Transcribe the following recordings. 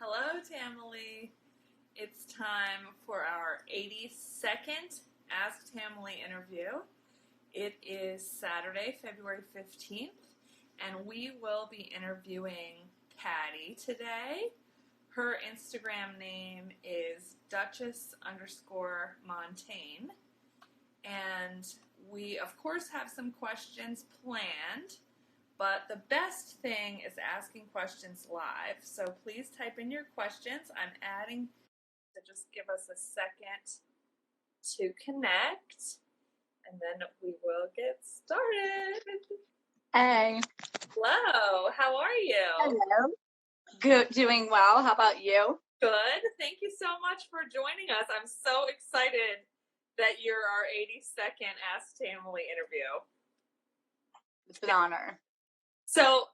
Hello, Tamily. It's time for our 82nd Ask Tamily interview. It is Saturday, February 15th, and we will be interviewing Patty today. Her Instagram name is Duchess_Montaigne. And we, of course, have some questions planned. But the best thing is asking questions live. So please type in your questions. I'm adding to just give us a second to connect. And then we will get started. Hey. Hello. How are you? Hello. Good. Doing well. How about you? Good. Thank you so much for joining us. I'm so excited that you're our 82nd Ask Tamily interview. It's an honor. So,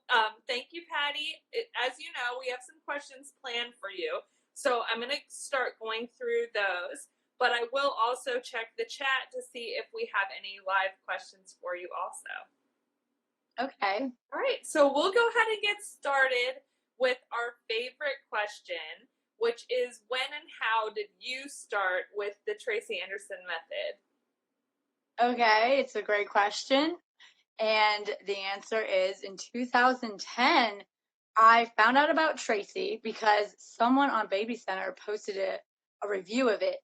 thank you, Patty. As you know, we have some questions planned for you. So I'm going to start going through those, but I will also check the chat to see if we have any live questions for you also. Okay. All right. So we'll go ahead and get started with our favorite question, which is when and how did you start with the Tracy Anderson method? Okay. It's a great question. And the answer is in 2010, I found out about Tracy because someone on Baby Center posted a review of it,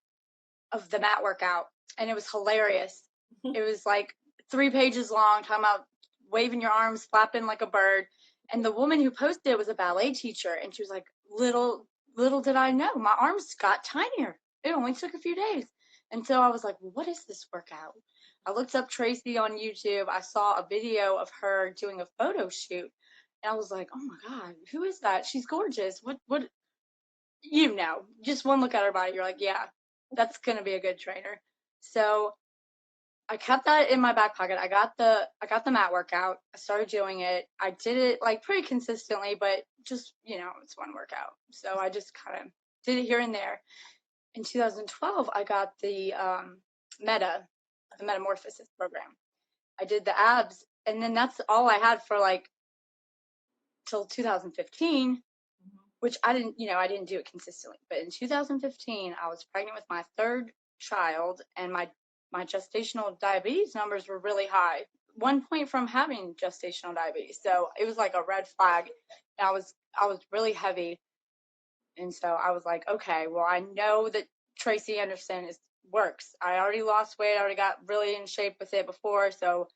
of the mat workout, and it was hilarious. It was like 3 pages long, talking about waving your arms, flapping like a bird. And the woman who posted it was a ballet teacher, and she was like, little did I know, my arms got tinier. It only took a few days. And so I was like, well, what is this workout? I looked up Tracy on YouTube. I saw a video of her doing a photo shoot. And I was like, oh my God, who is that? She's gorgeous. What, you know, just one look at her body, you're like, yeah, that's going to be a good trainer. So I kept that in my back pocket. I got the mat workout. I started doing it. I did it like pretty consistently, but just, you know, it's one workout. So I just kind of did it here and there. In 2012, I got the Metamorphosis program. I did the abs, and then that's all I had for like till 2015, which I didn't do it consistently. But in 2015, I was pregnant with my third child, and my gestational diabetes numbers were really high. 1 point from having gestational diabetes. So it was like a red flag. And I was really heavy. And so I was like, okay, well, I know that Tracy Anderson works. I already lost weight. I already got really in shape with it before. So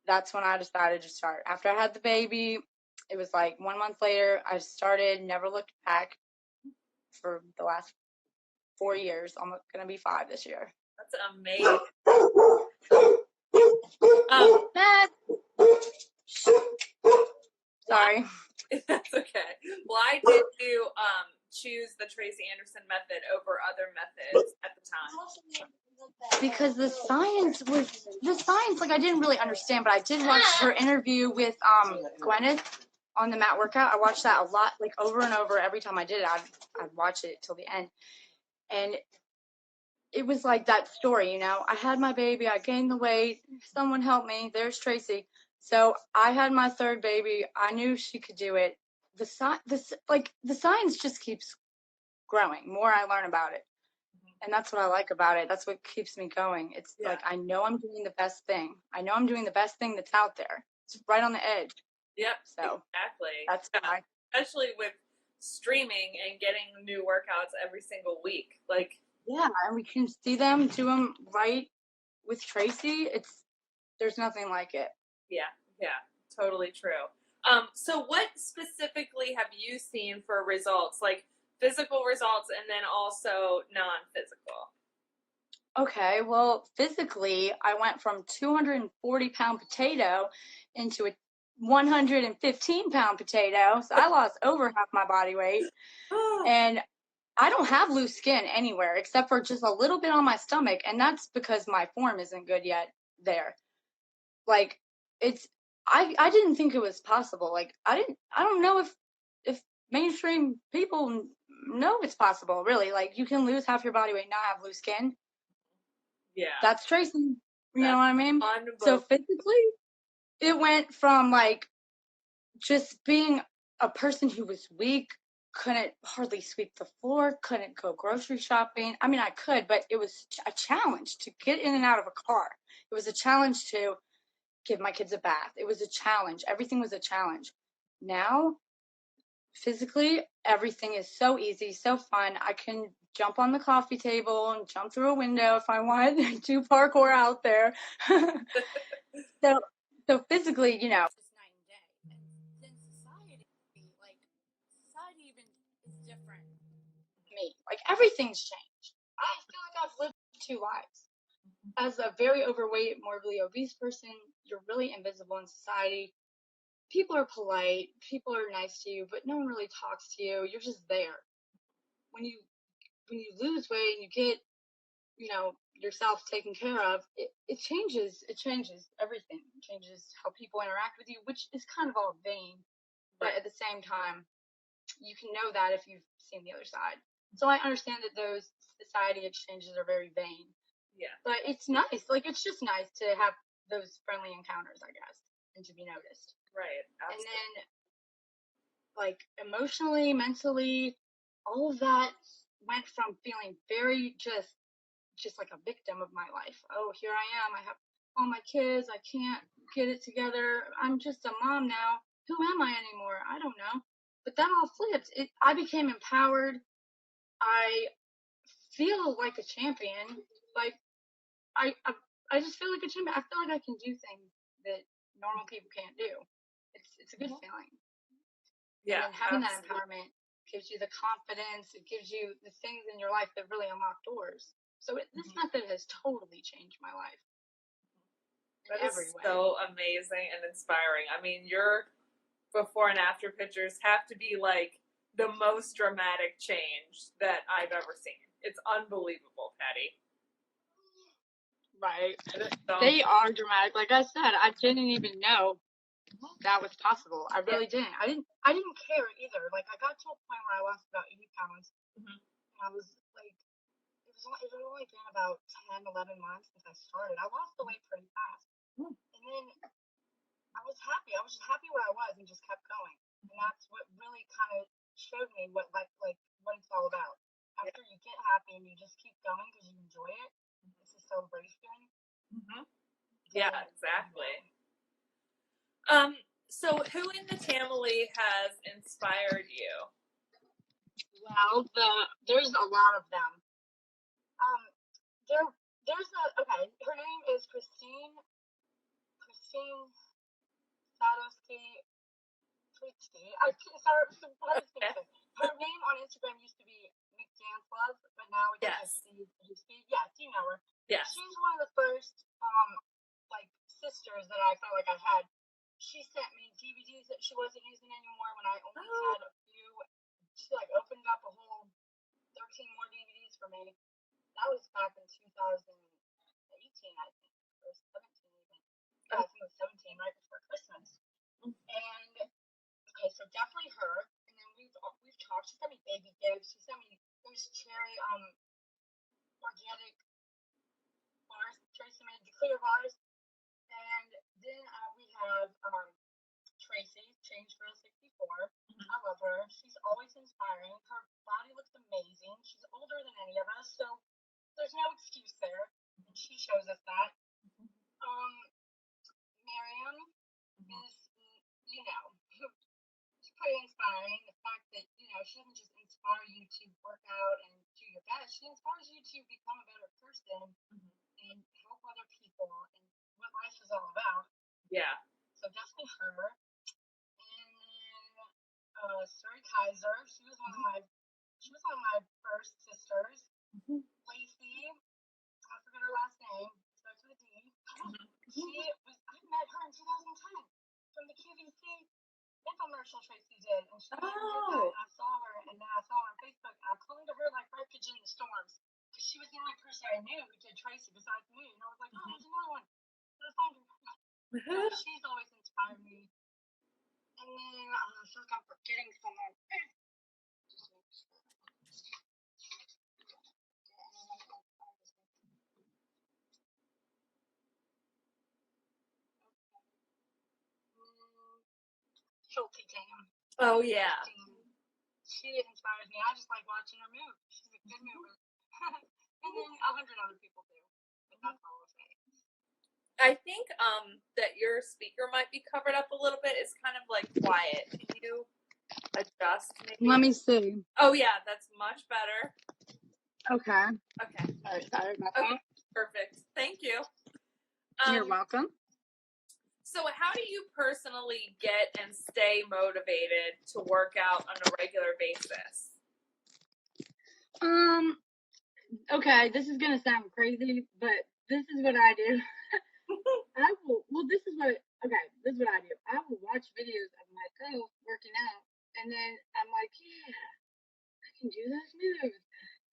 that's when I decided to start. After I had the baby, it was like 1 month later, I started, never looked back for the last 4 years. I'm going to be 5 this year. That's amazing. Sorry. That's okay. Why did you choose the Tracy Anderson method over other methods at the time? Because the science, like I didn't really understand, but I did watch her interview with Gwyneth on the mat workout. I watched that a lot, like over and over. Every time I did it, I'd watch it till the end. And it was like that story, you know, I had my baby, I gained the weight, someone help me, there's Tracy. So I had my third baby. I knew she could do it. The science just keeps growing. More I learn about it. And that's what I like about it. That's what keeps me going. It's like, I know I'm doing the best thing. I know I'm doing the best thing that's out there. It's right on the edge. Yep. So exactly. That's why. Especially with streaming and getting new workouts every single week. Like, yeah, and we can see them do them right with Tracy. There's nothing like it. Yeah, totally true. So what specifically have you seen for results, like physical results and then also non-physical? Okay, well, physically, I went from 240-pound potato into a 115-pound potato. So I lost over half my body weight. And I don't have loose skin anywhere except for just a little bit on my stomach. And that's because my form isn't good yet there. Like, I didn't think it was possible. Like, I don't know if mainstream people know it's possible, really. Like, you can lose half your body weight and not have loose skin. Yeah. That's Tracy. You know what I mean? So physically, it went from like just being a person who was weak couldn't hardly sweep the floor, couldn't go grocery shopping. I mean, I could, but it was a challenge to get in and out of a car. It was a challenge to give my kids a bath. It was a challenge. Everything was a challenge. Now, physically, everything is so easy, so fun. I can jump on the coffee table and jump through a window if I want to parkour out there. so, so physically, you know, it's night and day. And then society, like society even is different. Me, like everything's changed. I feel like I've lived 2 lives. As a very overweight, morbidly obese person, you're really invisible in society. People are polite, people are nice to you, but no one really talks to you. You're just there. When you lose weight and you get, you know, yourself taken care of, it changes everything. It changes how people interact with you, which is kind of all vain. But at the same time, you can know that if you've seen the other side. So I understand that those society exchanges are very vain. Yeah. But it's nice. Like, it's just nice to have those friendly encounters, I guess, and to be noticed. Right. Absolutely. And then, like, emotionally, mentally, all of that went from feeling very just like a victim of my life. Oh, here I am. I have all my kids. I can't get it together. I'm just a mom now. Who am I anymore? I don't know. But that all flipped. I became empowered. I feel like a champion. Like, I just feel like a champion. I feel like I can do things that normal people can't do. It's a good feeling. Yeah. And then having that empowerment gives you the confidence. It gives you the things in your life that really unlock doors. So this method has totally changed my life. That is so amazing and inspiring. I mean, your before and after pictures have to be like the most dramatic change that I've ever seen. It's unbelievable, Patty. Right. They are dramatic. Like I said, I didn't even know that was possible. I really didn't. I didn't care either. Like, I got to a point where I lost about 80 pounds. And I was like, it had only been about 10, 11 months since I started. I lost the weight pretty fast. And then I was happy. I was just happy where I was and just kept going. And that's what really kind of showed me what it's all about. After you get happy and you just keep going because you enjoy it, it's a celebration. Yeah, exactly. So who in the Tamily has inspired you? Well, there's a lot of them. Her name is Christine Sadowski. Her name on Instagram used to be McDancelove, but now it's just Sadowski. Yes, you know her. Yes. She's one of the first sisters that I felt like I had. She sent me DVDs that she wasn't using anymore when I only had a few. She opened up a whole 13 more DVDs for me. That was back in 2018, I think, or 17 even. Yeah, I think it was 17, right before Christmas. And okay, so definitely her. And then we've talked. She sent me baby gifts. She sent me those cherry organic bars. Tracy made the clear bars. And then we have Tracy, Change Girl 64. I love her. She's always inspiring. Her body looks amazing. She's older than any of us, so there's no excuse there. And she shows us that. Miriam is, she's pretty inspiring. The fact that, she doesn't just inspire you to work out and do your best. She inspires you to become a better person and help other people and what life is all about. Yeah. So definitely her. And then Suri Kaiser, she was one of my first sisters. Lacey, I forget her last name, starts with a D. I met her in 2010 from the QVC infomercial Tracy did, and she did that, and I saw her, and then I saw her on Facebook, and I clung to her like refuge in the storms, because she was the only person I knew who did Tracy besides me, and I was like, oh, there's another one. Let's find her. She's always inspired me. And then I feel like I'm forgetting someone. Schulte Tam. Oh, yeah. she inspires me. I just like watching her move. She's a good mover. And then 100 other people do. But that's all I'll say. I think that your speaker might be covered up a little bit. It's kind of like quiet. Can you adjust maybe? Let me see. Oh yeah, that's much better. Okay. Okay. All right, sorry about Okay. that. Perfect. Thank you. You're welcome. So how do you personally get and stay motivated to work out on a regular basis? Okay, this is gonna sound crazy, but this is what I do. This is what I do. I will watch videos of myself working out, and then I'm like, yeah, I can do those moves.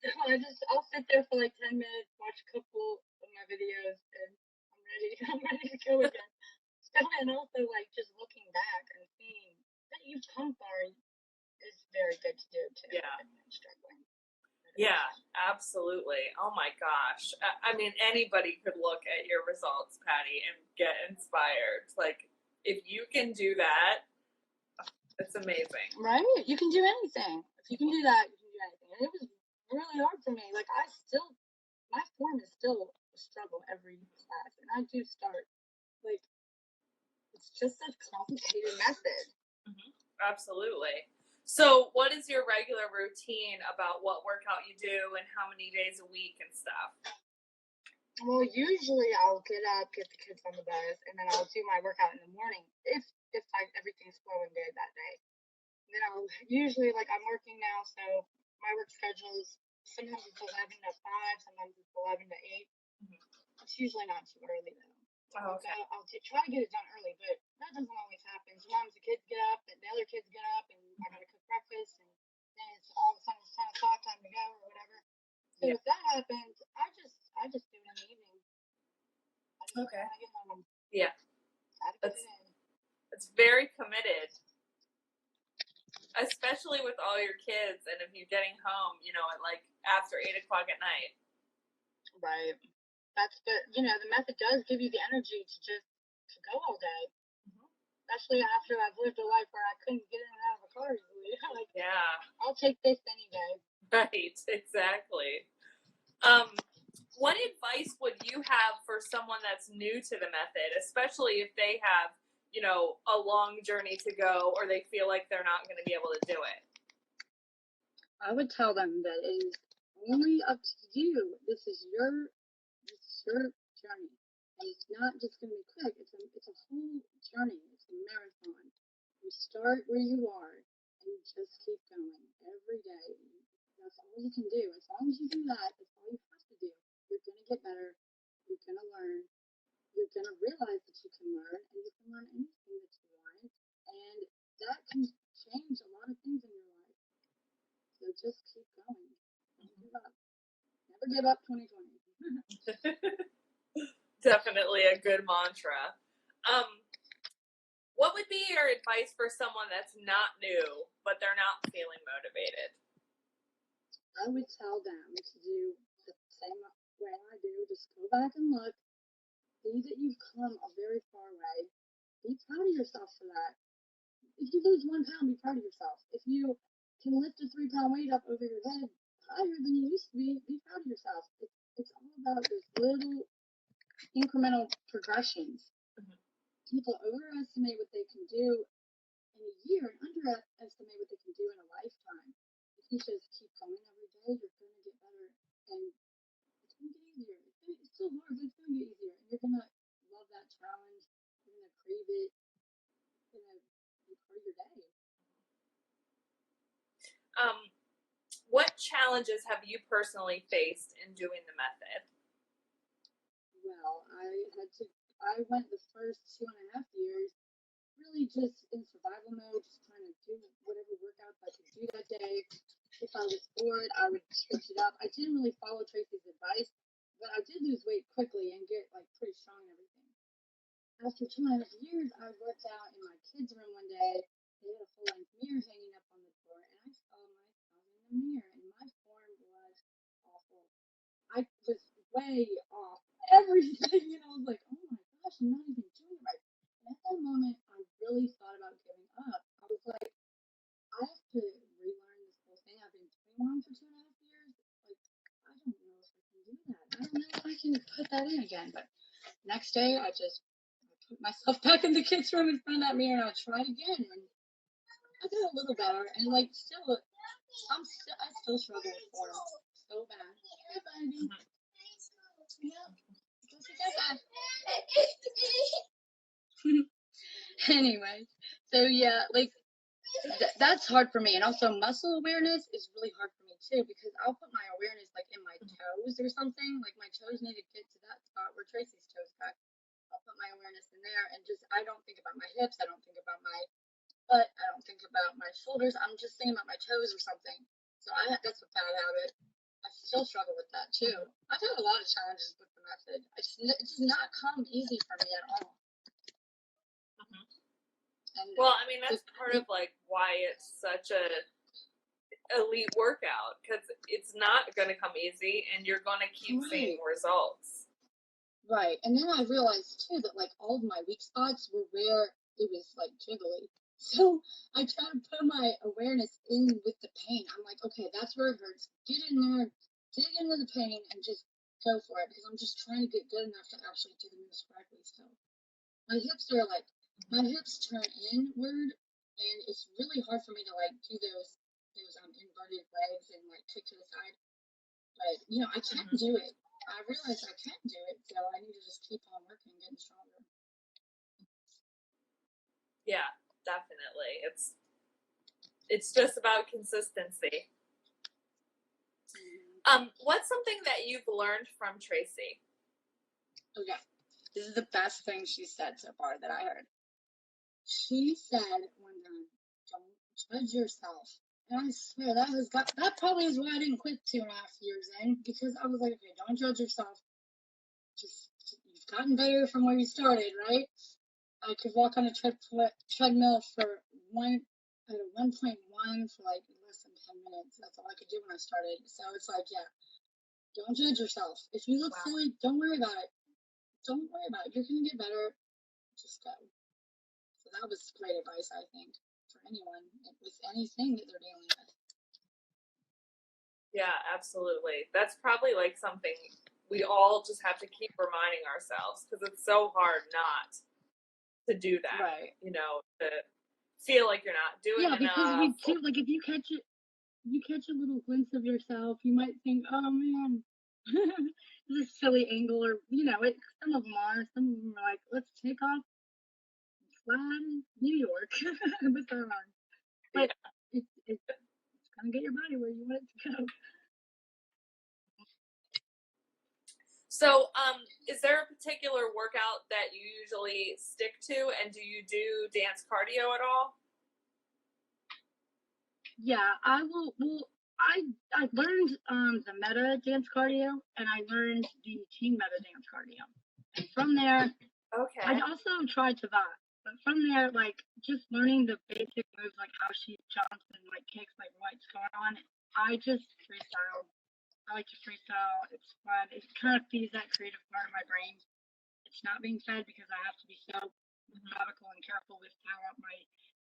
So I'll sit there for like 10 minutes, watch a couple of my videos, and I'm ready to go again. So, and also like just looking back and seeing that you've come far is very good to do too. Yeah. If I'm struggling. Yeah, absolutely. Oh my gosh. I mean, anybody could look at your results, Patty, and get inspired. Like, if you can do that, it's amazing. Right? You can do anything. If you can do that, you can do anything. And it was really hard for me. Like, my form is still a struggle every class. And I do start, like, it's just such a complicated method. Mm-hmm. Absolutely. So, what is your regular routine about what workout you do and how many days a week and stuff? Well, usually I'll get up, get the kids on the bus, and then I'll do my workout in the morning if everything's flowing good that day. And then I'll usually, like, I'm working now, so my work schedule is sometimes it's 11 to 5, sometimes it's 11 to 8. Mm-hmm. It's usually not too early though. Oh, okay. I'll try to get it done early, but that doesn't always happen. Sometimes the kids get up, and the other kids get up, and I gotta cook breakfast, and then it's all of a sudden it's 10 o'clock, time to go or whatever. So if that happens, I just do it in the evening. Okay. When I get home. Yeah. It's very committed, especially with all your kids, and if you're getting home, at like after 8 o'clock at night. Right. The method does give you the energy to go all day. Mm-hmm. Especially after I've lived a life where I couldn't get in and out of a car easily. Like, yeah. I'll take this any day. Right, exactly. What advice would you have for someone that's new to the method, especially if they have, a long journey to go or they feel like they're not going to be able to do it? I would tell them that it is only up to you. This is your journey. And it's not just going to be quick. It's a whole journey. It's a marathon. You start where you are and you just keep going every day. That's all you can do. As long as you do that, that's all you have to do. You're going to get better. You're going to learn. You're going to realize that you can learn, and you can learn anything that you want. And that can change a lot of things in your life. So just keep going. Don't give up. Never give up 2020. Definitely a good mantra. What would be your advice for someone that's not new, but they're not feeling motivated? I would tell them to do the same way I do. Just go back and look. See that you've come a very far way. Be proud of yourself for that. If you lose 1 pound, be proud of yourself. If you can lift a 3-pound weight up over your head higher than you used to be proud of yourself. It's all about those little incremental progressions. Mm-hmm. People overestimate what they can do in a year and underestimate what they can do in a lifetime. If you just keep going every day, you're going to get better, and it's going to get easier. It's still hard, but it's going to get easier, and you're going to love that challenge. You're going to crave it. It's going to be part of your day. What challenges have you personally faced in doing the method? Well, I went the first 2.5 years really just in survival mode, just trying to do whatever workouts I could do that day. If I was bored, I would switch it up. I didn't really follow Tracy's advice, but I did lose weight quickly and get like pretty strong and everything. After 2.5 years, I worked out in my kids' room one day. They had a full-length mirror hanging up on the door, and I saw myself in the mirror, and my form was awful. I was way off everything, and I was like, oh my gosh, I'm not even doing it right. And at that moment, I really thought about giving up. I was like, I have to relearn on for 2.5 years. Like, I don't know if I can do that. I don't know if I can put that in again. But next day, I put myself back in the kids' room in front of that mirror and I tried again. And I did a little better. And like, I still struggle with form so bad. Hey, baby. Yeah. Anyway, so yeah, like that's hard for me. And also muscle awareness is really hard for me too, because I'll put my awareness like in my toes or something. Like my toes need to get to that spot where Tracy's toes got. I'll put my awareness in there and just, I don't think about my hips. I don't think about my butt. I don't think about my shoulders. I'm just thinking about my toes or something. So that's a bad habit. I still struggle with that too. I've had a lot of challenges with the method. It does not come easy for me at all. And well, I mean, that's part of like why it's such a elite workout, because it's not going to come easy and you're going to keep seeing results. Right. And then I realized too that like all of my weak spots were where it was like jiggly. So I try to put my awareness in with the pain. I'm like, okay, that's where it hurts. Get in there, dig into the pain, and just go for it, because I'm just trying to get good enough to actually do the moves correctly. So my hips turn inward, and it's really hard for me to like do those inverted legs and like kick to the side. But you know, I can do it. I realize I can do it, so I need to just keep on working, getting stronger. Yeah, definitely. It's just about consistency. What's something that you've learned from Tracy? Okay, this is the best thing she said so far that I heard. She said one time, "Don't judge yourself." And I swear that probably is why I didn't quit 2.5 years in, because I was like, okay, don't judge yourself. Just, you've gotten better from where you started, right? I could walk on a treadmill for 1.1 for like less than 10 minutes. That's all I could do when I started. So it's like, yeah, don't judge yourself. If you look silly, don't worry about it. Don't worry about it. You're going to get better. Just go. So that was great advice, I think, for anyone with anything that they're dealing with. Yeah, absolutely. That's probably like something we all just have to keep reminding ourselves, because it's so hard not to do that. Right. You know, to feel like you're not doing enough. Yeah, because you too, like if you catch a little glimpse of yourself, you might think, oh man, this is a silly angle, or you know, some of them are like, let's take off fly New York with our arms. But it's gonna get your body where you want it to go. So, is there a particular workout that you usually stick to, and do you do dance cardio at all? Yeah, I will. Well, I learned the meta dance cardio, and I learned the team meta dance cardio. And from there, okay, I also tried to that. But from there, like just learning the basic moves, like how she jumps and like kicks, like what's going on, I just freestyle. I like to freestyle. It's fun. It kind of feeds that creative part of my brain. It's not being fed because I have to be so methodical and careful with how my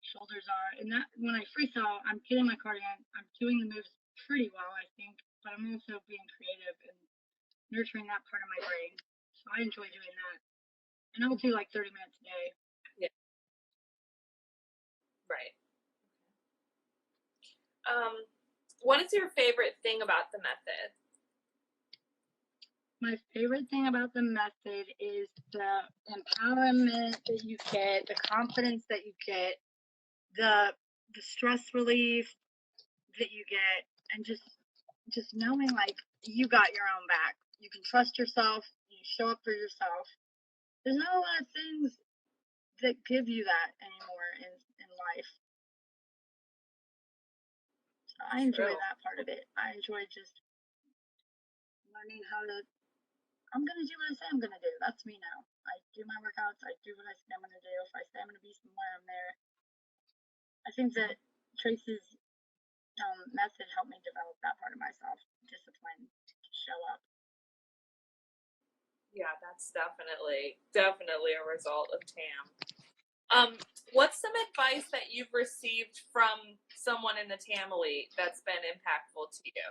shoulders are. And that when I freestyle, I'm getting my cardio in. I'm doing the moves pretty well, I think. But I'm also being creative and nurturing that part of my brain. So I enjoy doing that. And I'll do like 30 minutes a day. Yeah. Right. What is your favorite thing about the method? My favorite thing about the method is the empowerment that you get, the confidence that you get, the stress relief that you get, and just knowing like you got your own back. You can trust yourself. You show up for yourself. There's not a lot of things that give you that anymore in life. So I enjoy that part of it. I enjoy just learning how to, I'm going to do what I say I'm going to do. That's me now. I do my workouts. I do what I say I'm going to do. If I say I'm going to be somewhere, I'm there. I think that Tracy's method helped me develop that part of myself, discipline, to show up. Yeah, that's definitely a result of TAM. What's some advice that you've received from someone in the Tamily that's been impactful to you?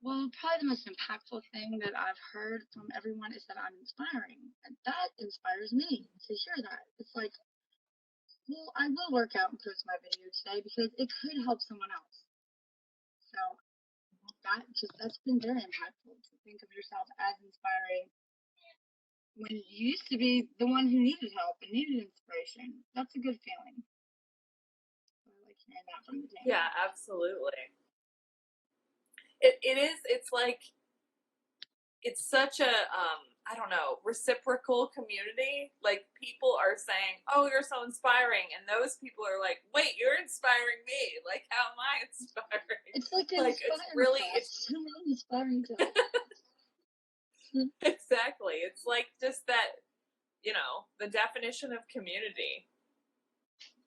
Well, probably the most impactful thing that I've heard from everyone is that I'm inspiring. And that inspires me to hear that. It's like, well, I will work out and post my video today because it could help someone else. So that's been very impactful to think of yourself as inspiring when you used to be the one who needed help and needed inspiration. That's a good feeling. I like hearing that from the Tamily. Yeah, absolutely. It is, it's like, it's such a, I don't know, reciprocal community. Like, people are saying, oh, you're so inspiring. And those people are like, wait, you're inspiring me. Like, how am I inspiring? It's like it's really, it's inspiring to exactly. It's like just that, the definition of community.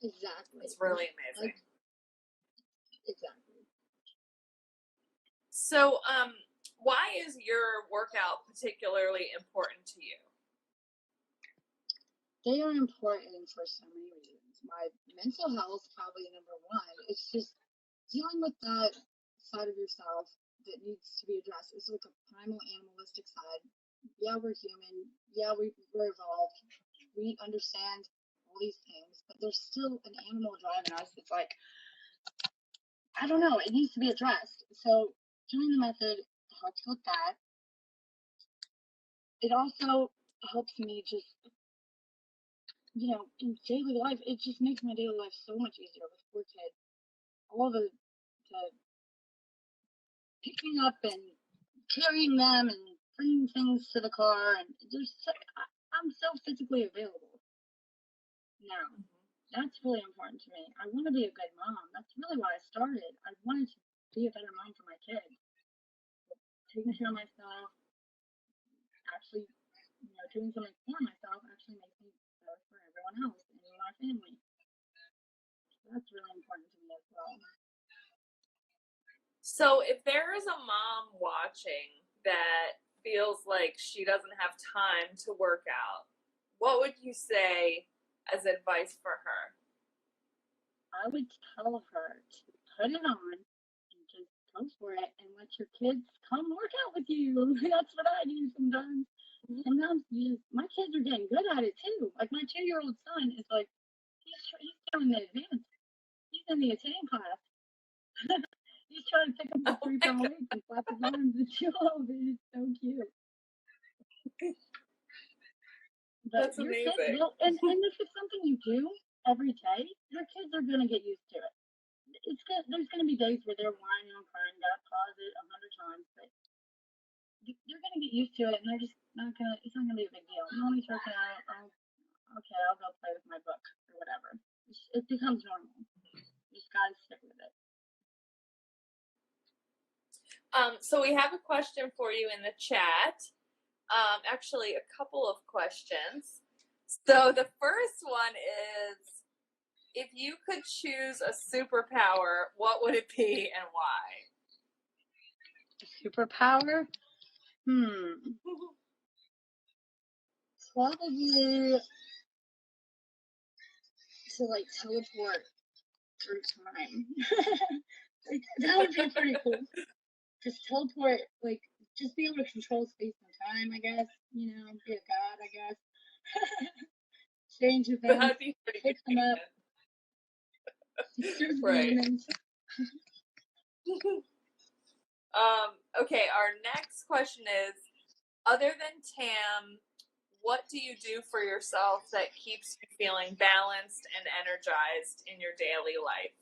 Exactly. It's really amazing. Exactly. So, why is your workout particularly important to you? They are important for so many reasons. My mental health, probably number one. It's just dealing with that side of yourself that needs to be addressed. It's like a primal animalistic side. Yeah, we're human. Yeah, we're evolved. We understand all these things, but there's still an animal driving us. It's like, I don't know, it needs to be addressed. So doing the method helps with that. It also helps me just, in daily life, it just makes my daily life so much easier with 4 kids. All the picking up and carrying them and bringing things to the car, and I'm so physically available now. That's really important to me. I want to be a good mom. That's really why I started. I wanted to be a better mom for my kids. Taking care of myself, actually, doing something for myself actually makes me better for everyone else and my family. So that's really important to me as well. So, if there is a mom watching that feels like she doesn't have time to work out, what would you say as advice for her? I would tell her to put it on and just go for it and let your kids come work out with you. That's what I do sometimes. Sometimes my kids are getting good at it too. Like my 2-year-old son is like, he's doing the advanced. He's in the attain class. He's trying to pick up the 3-pound weights and flap his arms and do all of it. It's so cute. But That's amazing. And if it's something you do every day, your kids are going to get used to it. There's going to be days where they're whining and crying, gotta pause it 100 times, but they're going to get used to it, and they're just not going to, it's not going to be a big deal. Mommy's working out, okay, I'll go play with my book or whatever. It becomes normal. You just got to stick with it. So we have a question for you in the chat. Actually, a couple of questions. So the first one is, if you could choose a superpower, what would it be and why? A superpower? Probably to like teleport through time. Like, that would be pretty cool. Just teleport, like, just be able to control space and time, I guess. Be a god, I guess. Change events, That'd be pretty pick them up. Right. Okay, our next question is, other than Tam, what do you do for yourself that keeps you feeling balanced and energized in your daily life?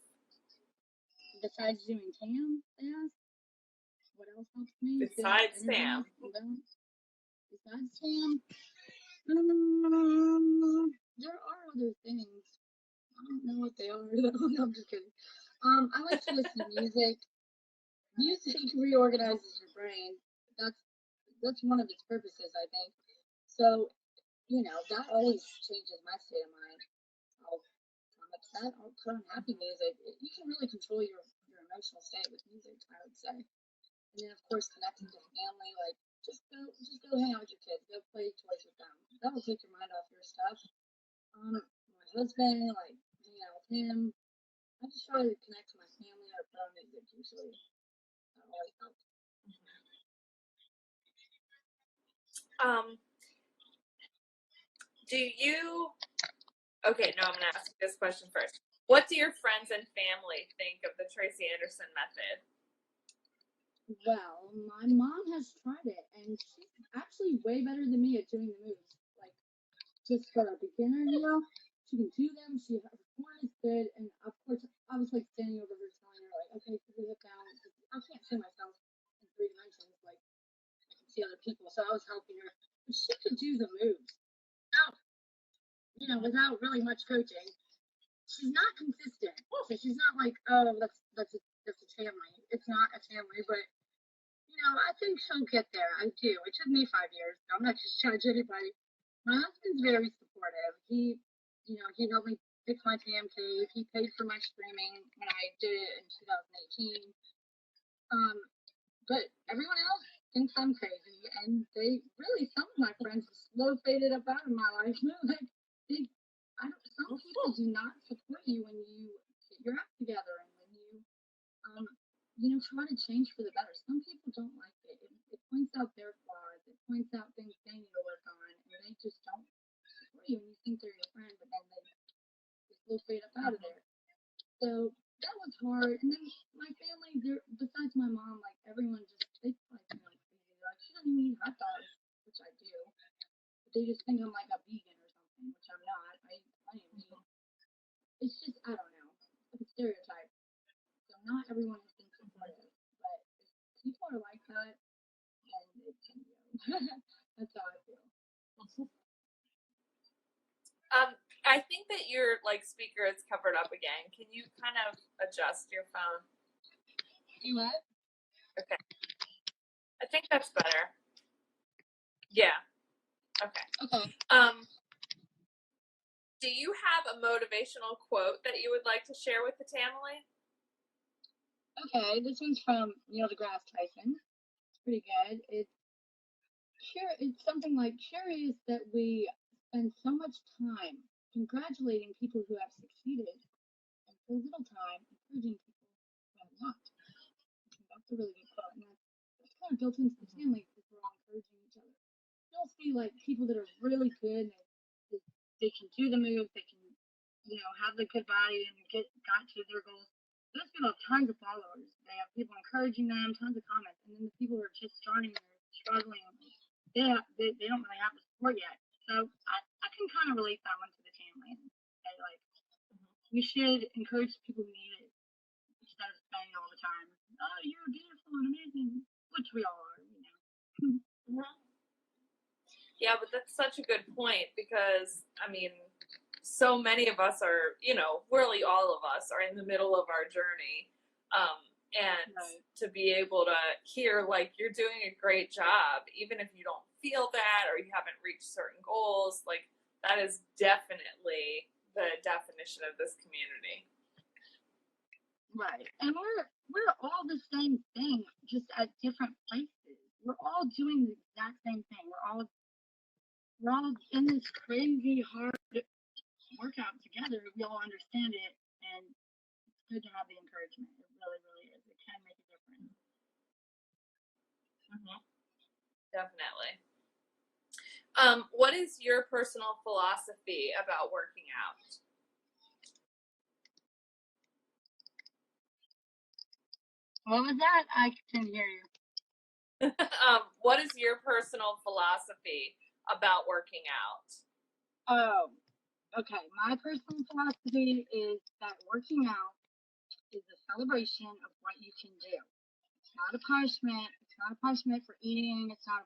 Besides doing Tam, they asked? What else helps me? Besides Tam. Besides Tam? There are other things. I don't know what they are, though. No, I'm just kidding. I like to listen to music. Music reorganizes your brain. That's one of its purposes, I think. So, that always changes my state of mind. I'm upset, I'll put on happy music. You can really control your emotional state with music, I would say. And then, of course, connecting to family, like, just go hang out with your kids. Go play toys with them. That will take your mind off your stuff. husband, like hanging out with him. I just try to connect to my family or put on music usually. That always helps. Do you? Okay, no, I'm gonna ask you this question first. What do your friends and family think of the Tracy Anderson method? Well, my mom has tried it, and she's actually way better than me at doing the moves. Like, just for a beginner, she can do them. Her form is good, and of course, I was like standing over her, telling her like, okay, put your hip down. I can't see myself in 3 dimensions, like I can see other people, so I was helping her. But she could do the moves, without really much coaching. She's not consistent, so she's not like, oh, that's a family. It's not a family, but I think she'll get there. I do. It took me 5 years. I'm not just judge anybody. My husband's very supportive. He helped me fix my TM cave. He paid for my streaming when I did it in 2018. But everyone else thinks I'm crazy, and some of my friends slow faded up out of my life. Some people do not support you when you get your act together and when you try to change for the better. Some people don't like it. It points out their flaws. It points out things they need to work on, and they just don't support you. And you think they're your friend, but then they slow fade up out of there. So that was hard. And then my family, besides my mom, like everyone they like me like crazy. They're like, she doesn't even eat hot dogs, which I do. But they just think I'm like a vegan or something, which I'm not. I eat plenty of meat. It's just, I don't know. It's like a stereotype. So not everyone has been supportive. But if people are like that, then it can go. That's how I feel. I think that your speaker is covered up again. Can you kind of adjust your phone? Do what? Okay. I think that's better. Yeah. Okay. Do you have a motivational quote that you would like to share with the Tamily? Okay, this one's from Neil deGrasse Tyson. It's pretty good. It's something like, curious that we spend so much time congratulating people who have succeeded and so little time encouraging people who have not. That's a really good quote, and that's kind of built into the family because we're all encouraging each other. You'll see like people that are really good and they can do the move, they can have the good body and got to their goals. Those people have tons of followers. They have people encouraging them, tons of comments, and then the people who are just starting, they're struggling. They don't really have the support yet. So I can kind of relate that one to the family. We should encourage people who need it instead of saying all the time, "Oh, you're beautiful and amazing," which we all are, Mm-hmm. Yeah, but that's such a good point because so many of us are, really all of us are in the middle of our journey. And right. To be able to hear, you're doing a great job, even if you don't feel that or you haven't reached certain goals, that is definitely the definition of this community. Right. And we're all the same thing, just at different places. We're all doing the exact same thing. We're all in this crazy hard workout together. We all understand it, and it's good to have the encouragement. It really, really is. It can make a difference. Mm-hmm. Definitely. What is your personal philosophy about working out? What was that? I couldn't hear you. What is your personal philosophy about working out? Oh, okay. My personal philosophy is that working out is a celebration of what you can do. It's not a punishment. It's not a punishment for eating. It's not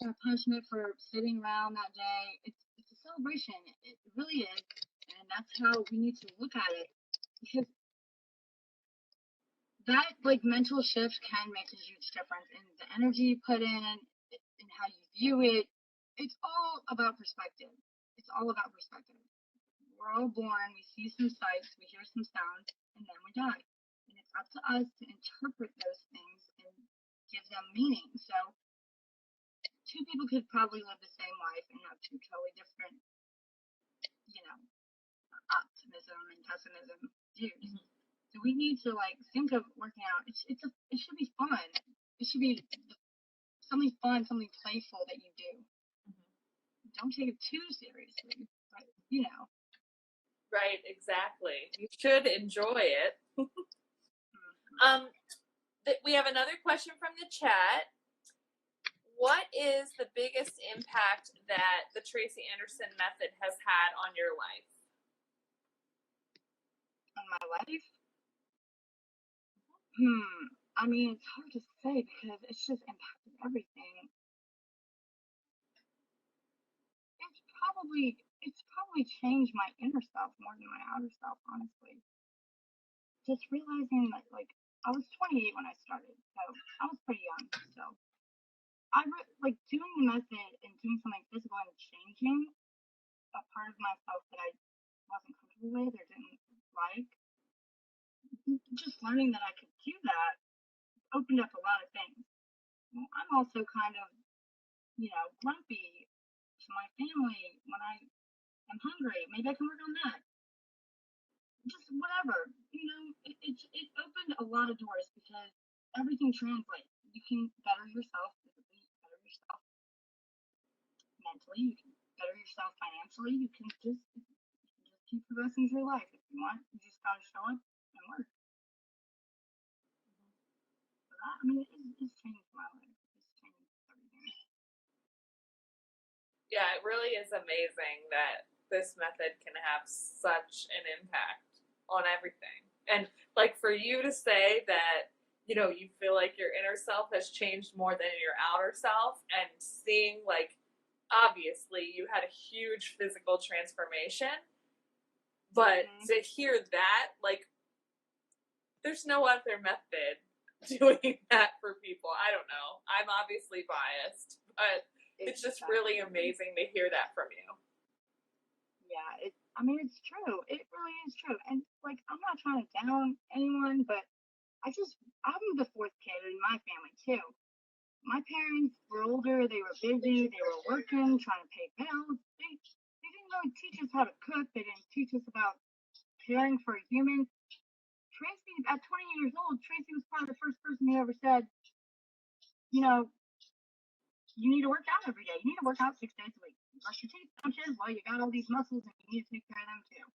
a punishment for sitting around that day. It's a celebration. It really is. And that's how we need to look at it. Because that mental shift can make a huge difference in the energy you put in how you view it. It's all about perspective. It's all about perspective. We're all born, we see some sights, we hear some sounds, and then we die. And it's up to us to interpret those things and give them meaning. So two people could probably live the same life and have two totally different, optimism and pessimism views. So we need to like think of working out. It should be fun. It should be something fun, something playful that you do. Don't take it too seriously, but you know. Right, exactly. You should enjoy it. We have another question from the chat. What is the biggest impact that the Tracy Anderson method has had on your life? On my life? I mean, it's hard to say because it's just impacted everything. It's probably changed my inner self more than my outer self, honestly. Just realizing that, like, I was 28 when I started, so I was pretty young still. Like doing the method and doing something physical and changing a part of myself that I wasn't comfortable with or didn't like. Just learning that I could do that opened up a lot of things. Well, I'm also kind of, grumpy to my family when I am hungry. Maybe I can work on that. Just whatever, it opened a lot of doors because everything translates. You can better yourself physically, you can better yourself mentally, you can better yourself financially. You can just keep progressing through life if you want. You just gotta show up and work. So that, it's changed my life. It's changed everything. Yeah, it really is amazing that this method can have such an impact on everything. And like for you to say that, you feel like your inner self has changed more than your outer self, and seeing like obviously you had a huge physical transformation, but to hear that, like, there's no other method doing that for people. I don't know. I'm obviously biased, but it's just really amazing to hear that from you. Yeah, it's true. It really is true. And like, I'm not trying to down anyone, but I'm the fourth kid in my family too. My parents were older, they were busy, they were working, trying to pay bills. They didn't really teach us how to cook, they didn't teach us about caring for a human. Tracy, at 20 years old, Tracy was probably the first person who ever said, you need to work out every day. You need to work out 6 days a week. You brush your teeth, don't you? Well, you got all these muscles and you need to take care of them too.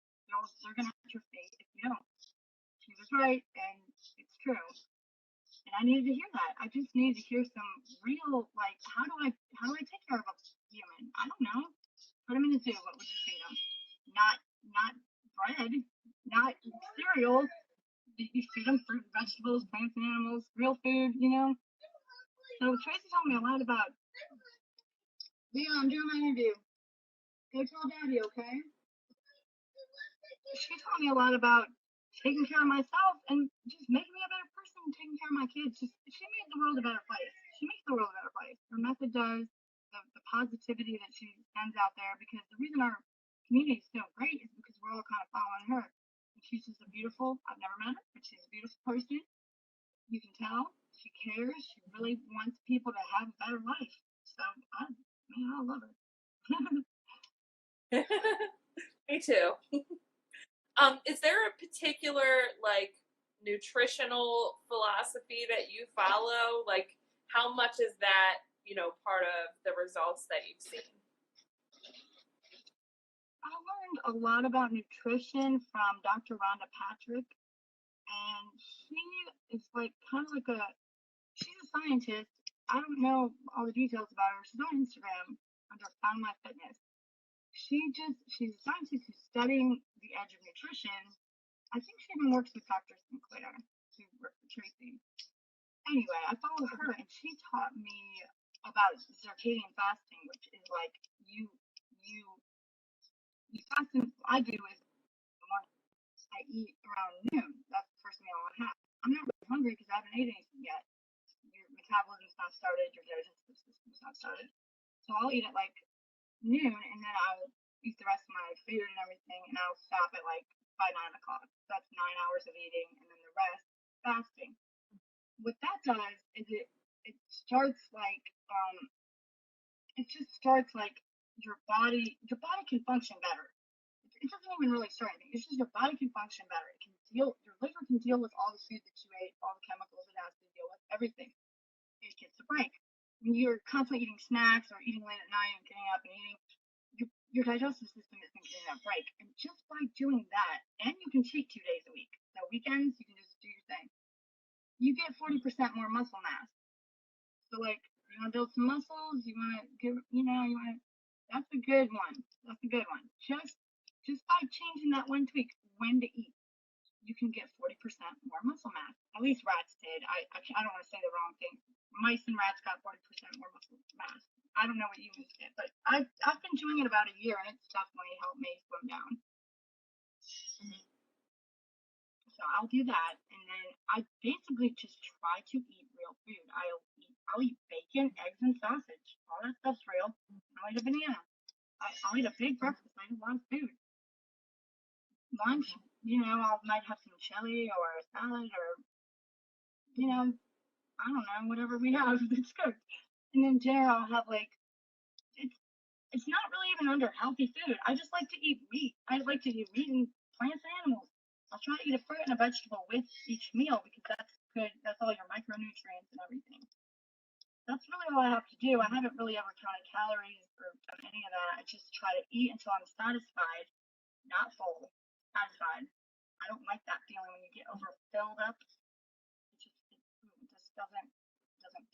They're going to hurt your face if you don't. She was right, and it's true. And I needed to hear that. I just needed to hear some real, like, how do I take care of a human? I don't know. Put them in the zoo. What would you feed them? Not bread, not cereal. You feed them fruit, vegetables, plants, and animals, real food, So Tracy told me a lot about. Leon, I'm doing my interview. Go tell Daddy, okay? She taught me a lot about taking care of myself and just making me a better person, taking care of my kids. She made the world a better place. She makes the world a better place. Her method does. The positivity that she sends out there, because the reason our community is so great is because we're all kind of following her. And she's just I've never met her, but she's a beautiful person. You can tell she cares. She really wants people to have a better life. So I love her. Me too. Is there a particular like nutritional philosophy that you follow? Like, how much is that, part of the results that you've seen? I learned a lot about nutrition from Dr. Rhonda Patrick, and she is like she's a scientist. I don't know all the details about her. She's on Instagram under Found My Fitness. She's a scientist who's studying the edge of nutrition. I think she even works with Dr. Sinclair, who works with Tracy. Anyway, I follow her, and she taught me about circadian fasting, which is like you fast. I do is I eat around noon. That's the first meal I have. I'm not really hungry because I haven't ate anything yet. Your metabolism's not started, your digestive system's not started. So I'll eat at like noon, and then I'll eat the rest of my food and everything, and I'll stop at like by 9 o'clock. That's 9 hours of eating, and then the rest fasting. What that does is it starts like it just starts like your body can function better. it doesn't even really start anything. It's just your body can function better. It can deal, your liver can deal with all the food that you ate, all the chemicals it has to deal with, everything. It gets a break. When you're constantly eating snacks or eating late at night and getting up and eating, your digestive system isn't getting that break. And just by doing that, and you can cheat 2 days a week. So weekends, you can just do your thing. You get 40% more muscle mass. So like, you want to build some muscles, you want to give, that's a good one. That's a good one. Just by changing that one tweak, when to eat, you can get 40% more muscle mass. At least rats did. I don't want to say the wrong thing. Mice and rats got 40% more muscle mass. I don't know what humans did, but I've been doing it about a year, and it's definitely helped me slim down. So I'll do that, and then I basically just try to eat real food. I'll eat bacon, eggs, and sausage. All that stuff's real. I'll eat a banana. I'll eat a big breakfast. I eat a lot of food. Lunch, I might have some chili or a salad or, I don't know, whatever we have that's cooked. And then dinner, I'll have it's not really even under healthy food. I just like to eat meat. I like to eat meat and plants and animals. I'll try to eat a fruit and a vegetable with each meal because that's good. That's all your micronutrients and everything. That's really all I have to do. I haven't really ever counted calories or done any of that. I just try to eat until I'm satisfied, not full, satisfied. I don't like that feeling when you get overfilled up. It just doesn't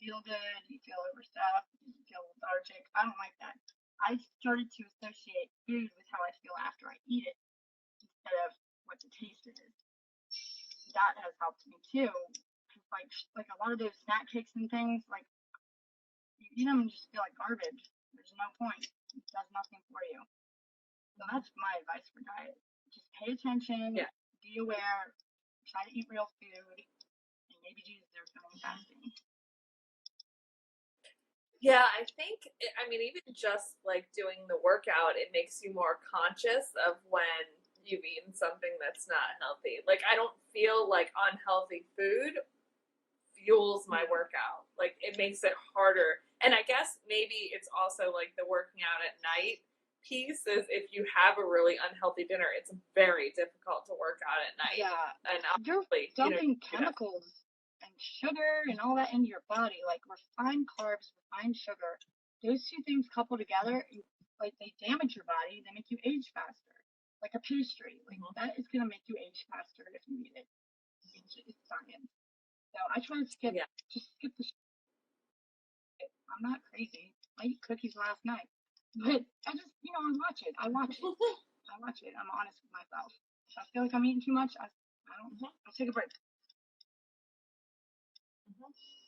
feel good. You feel overstuffed. You feel lethargic. I don't like that. I started to associate food with how I feel after I eat it instead of what the taste is. That has helped me too. Like a lot of those snack cakes and things, like you eat them and just feel like garbage. There's no point. It does nothing for you. So that's my advice for diet. Just pay attention, be aware, try to eat real food, and maybe do their intermittent fasting. Yeah, I think, even just like doing the workout, it makes you more conscious of when you've eaten something that's not healthy. Like, I don't feel like unhealthy food fuels my workout. Like, it makes it harder. And I guess maybe it's also like the working out at night piece is if you have a really unhealthy dinner, it's very difficult to work out at night. Yeah. And obviously, you're dumping chemicals and sugar and all that into your body, like refined carbs, refined sugar. Those two things coupled together, like they damage your body. They make you age faster, like a pastry. Like that is gonna make you age faster if you eat it. It's science. So I try to skip the. I'm not crazy. I ate cookies last night, but I just I watch it. I watch it. I'm honest with myself. If I feel like I'm eating too much, I don't. I take a break.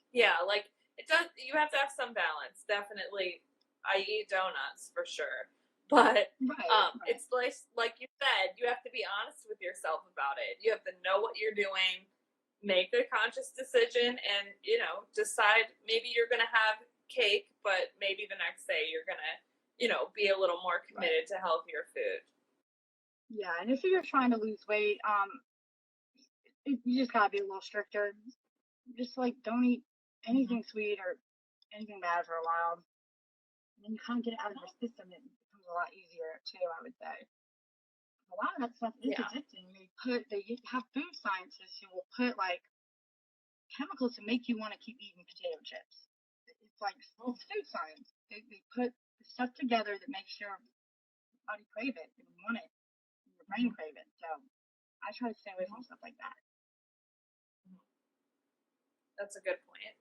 Yeah, like it does. You have to have some balance. Definitely, I eat donuts for sure, but it's like you said, you have to be honest with yourself about it. You have to know what you're doing, make a conscious decision, and decide maybe you're gonna have cake, but maybe the next day you're gonna be a little more committed to healthier food. Yeah, and if you're trying to lose weight, you just gotta be a little stricter. Just like don't eat anything sweet or anything bad for a while. And then you kind of get it out of your system. It becomes a lot easier too, I would say. A lot of that stuff is addicting. They have food scientists who will put like chemicals to make you want to keep eating potato chips. It's like it's food science. They put the stuff together that makes your body crave it and want it, and your brain crave it. So I try to stay away from stuff like that. That's a good point.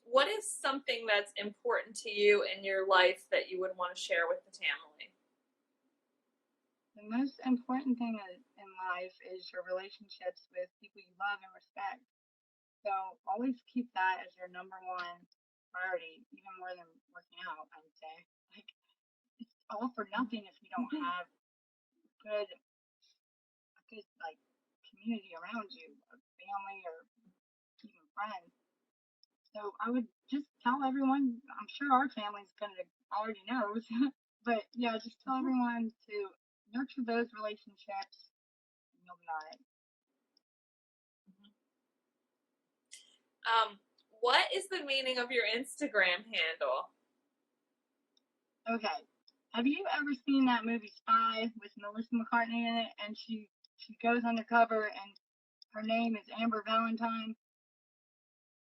What is something that's important to you in your life that you would want to share with the Tamily? The most important thing in life is your relationships with people you love and respect. So always keep that as your number one priority, even more than working out, I would say. Like, it's all for nothing if you don't have a good like community around you, a family or even friends. So I would just tell everyone, I'm sure our family's gonna already knows, but yeah, just tell everyone to nurture those relationships and you'll be alright. What is the meaning of your Instagram handle? Okay. Have you ever seen that movie Spy with Melissa McCartney in it? And she goes undercover and her name is Amber Valentine.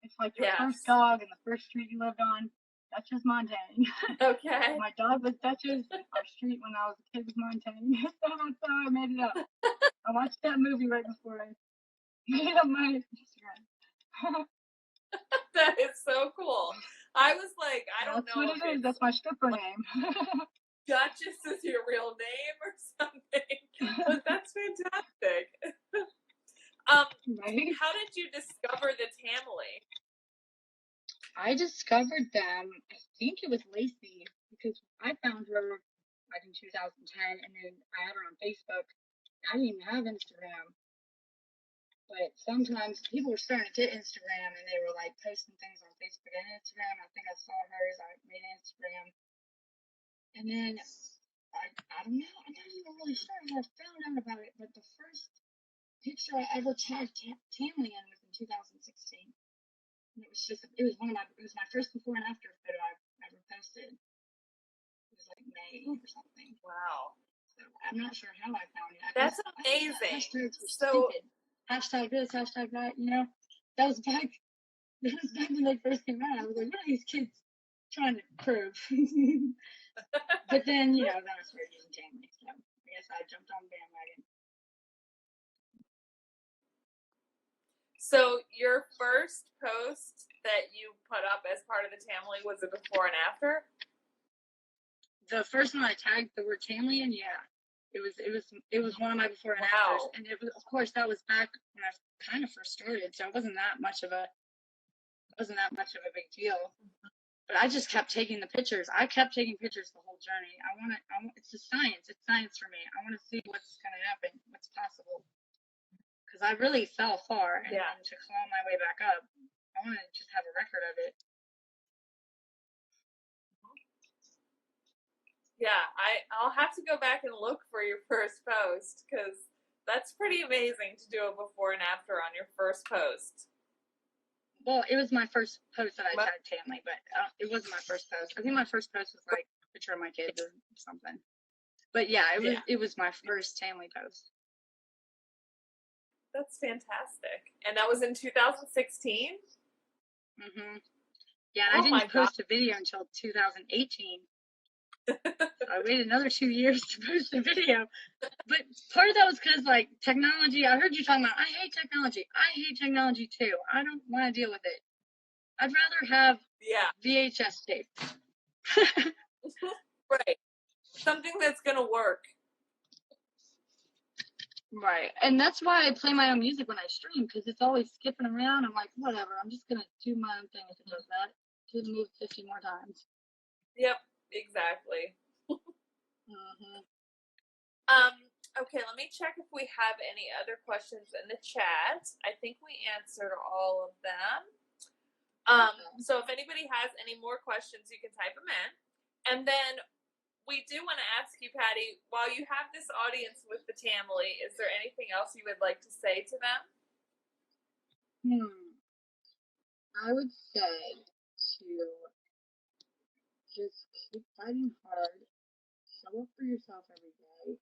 It's like your first dog and the first street you lived on. Duchess Montaigne. Okay. My dog was Duchess. Our street when I was a kid was Montaigne. So that's how I made it up. I watched that movie right before I made up my Instagram. That is so cool. I was like, I don't know. That's what it is. That's my stripper name. Duchess is your real name or something. But that's fantastic. Right? How did you discover the Tamily? I discovered them, I think it was Lacey, because I found her like in 2010, and then I had her on Facebook. I didn't even have Instagram. But sometimes people were starting to get Instagram, and they were like posting things on Facebook and Instagram. I think I saw hers. I made Instagram. And then, I don't know, I'm not even really sure how I found out about it, but the first picture I ever tagged Tamily in was in 2016. And it was my first before and after photo I ever posted. It was like May or something. Wow. So I'm not sure how I found it. That's amazing. Hashtags were stupid. Hashtag this, hashtag that, you know? That was back when they first came out. I was like, what are these kids trying to prove? But then, you know, then I started using Tamily, so I guess I jumped on the bandwagon. So your first post that you put up as part of the Tamily was a before and after? The first one I tagged the word Tamily in, yeah. It was one of my before and afters. And it was, of course, that was back when I kind of first started, so it wasn't that much of a big deal. But I just kept taking the pictures. I kept taking pictures the whole journey. It's just science. It's science for me. I want to see what's going to happen, what's possible. Because I really fell far, and then to claw my way back up, I want to just have a record of it. Yeah, I'll have to go back and look for your first post, because that's pretty amazing to do a before and after on your first post. Well, it was my first post that I tagged Tamily, but it wasn't my first post. I think my first post was like a picture of my kids or something. But yeah, it was my first Tamily post. That's fantastic. And that was in 2016? Mm-hmm. Yeah, and I didn't post a video until 2018. I waited another 2 years to post a video. But part of that was because, like, technology, I heard you talking about, I hate technology. I hate technology, too. I don't want to deal with it. I'd rather have VHS tape. Right. Something that's going to work. Right. And that's why I play my own music when I stream, because it's always skipping around. I'm like, whatever. I'm just going to do my own thing if it does that. Could move 50 more times. Yep, exactly. Mm-hmm. Okay, let me check if we have any other questions in the chat. I think we answered all of them. So if anybody has any more questions, you can type them in. And then we do want to ask you, Patty, while you have this audience with the Tamily, is there anything else you would like to say to them? I would say to just keep fighting hard, show up for yourself every day,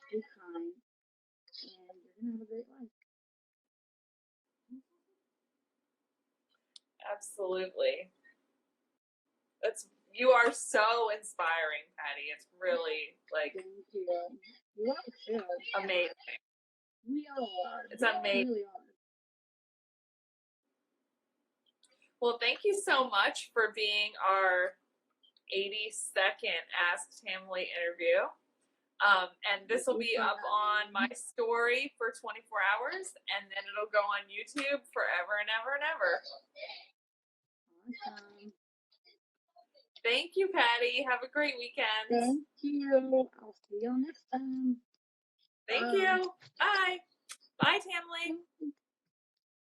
be kind, and you're going to have a great life. Absolutely. You are so inspiring, Patty. It's really, like, thank you. You are too. Amazing. We all are. It's amazing. Really are. Well, thank you so much for being our 82nd Ask Tamily interview. And this will be up on my story for 24 hours, and then it'll go on YouTube forever and ever and ever. Awesome. Thank you, Patty. Have a great weekend. Thank you. I'll see y'all next time. Thank you. Bye. Bye, Tamily.